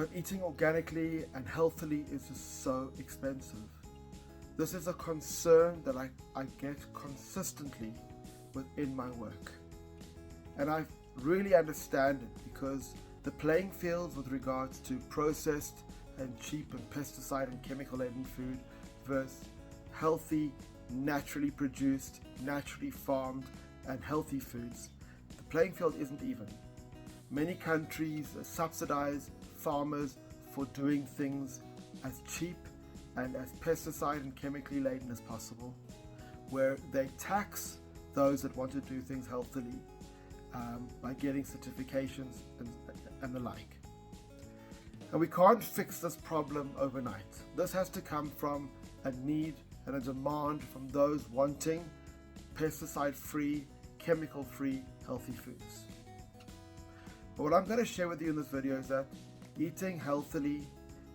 But eating organically and healthily is just so expensive. This is a concern that I get consistently within my work. And I really understand it, because the playing fields with regards to processed and cheap and pesticide and chemical laden food versus healthy, naturally produced, naturally farmed and healthy foods, the playing field isn't even. Many countries subsidize farmers for doing things as cheap and as pesticide and chemically laden as possible, where they tax those that want to do things healthily by getting certifications and the like. And we can't fix this problem overnight. This has to come from a need and a demand from those wanting pesticide-free, chemical-free, healthy foods. But what I'm going to share with you in this video is that eating healthily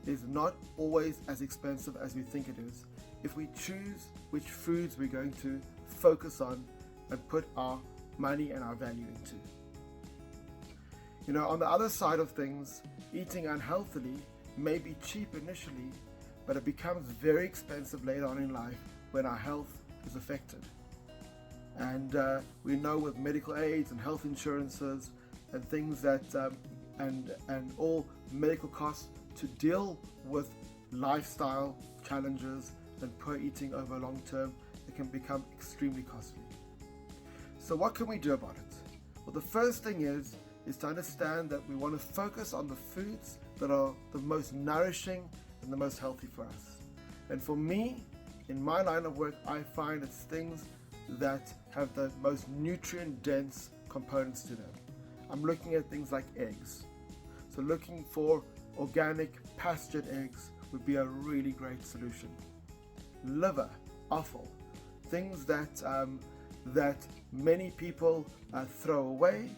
is not always as expensive as we think it is if we choose which foods we're going to focus on and put our money and our value into. You know, on the other side of things, eating unhealthily may be cheap initially, but it becomes very expensive later on in life when our health is affected. And we know with medical aids and health insurances and things that and all medical costs to deal with lifestyle challenges and poor eating over long term, it can become extremely costly. So what can we do about it? Well, the first thing is to understand that we want to focus on the foods that are the most nourishing and the most healthy for us. And for me, in my line of work, I find it's things that have the most nutrient dense components to them. I'm looking at things like eggs. So looking for organic pastured eggs would be a really great solution. Liver, offal, things that many people throw away.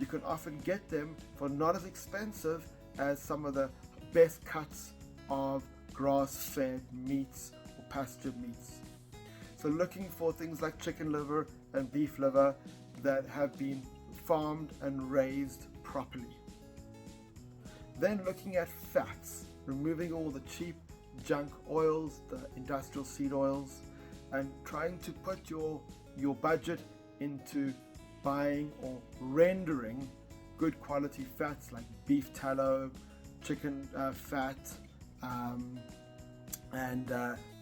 You can often get them for not as expensive as some of the best cuts of grass-fed meats or pastured meats. So looking for things like chicken liver and beef liver that have been farmed and raised properly. Then looking at fats, removing all the cheap junk oils, the industrial seed oils, and trying to put your budget into buying or rendering good quality fats like beef tallow, chicken fat, and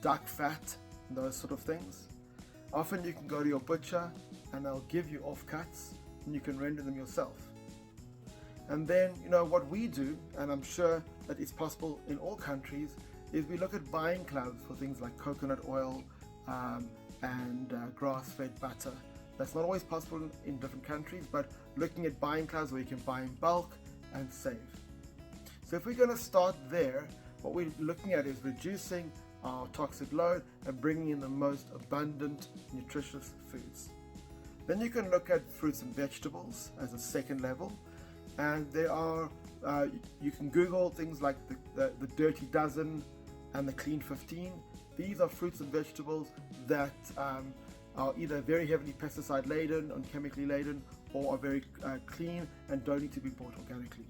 duck fat, and those sort of things. Often you can go to your butcher and they'll give you offcuts and you can render them yourself. And then, you know, what we do, and I'm sure that it's possible in all countries, is we look at buying clubs for things like coconut oil and grass-fed butter. That's not always possible in different countries, but looking at buying clubs where you can buy in bulk and save. So if we're going to start there, what we're looking at is reducing our toxic load and bringing in the most abundant, nutritious foods. Then you can look at fruits and vegetables as a second level, and there are you can Google things like the Dirty Dozen and the Clean 15. These are fruits and vegetables that are either very heavily pesticide laden or chemically laden, or are very clean and don't need to be bought organically.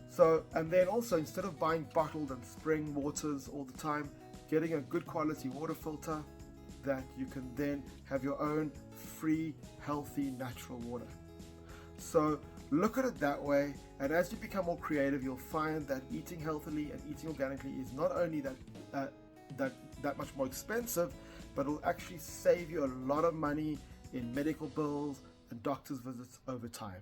So, and then also, instead of buying bottled and spring waters all the time, getting a good quality water filter that you can then have your own free, healthy, natural water. So look at it that way, and as you become more creative, you'll find that eating healthily and eating organically is not only that much more expensive, but it'll actually save you a lot of money in medical bills and doctor's visits over time.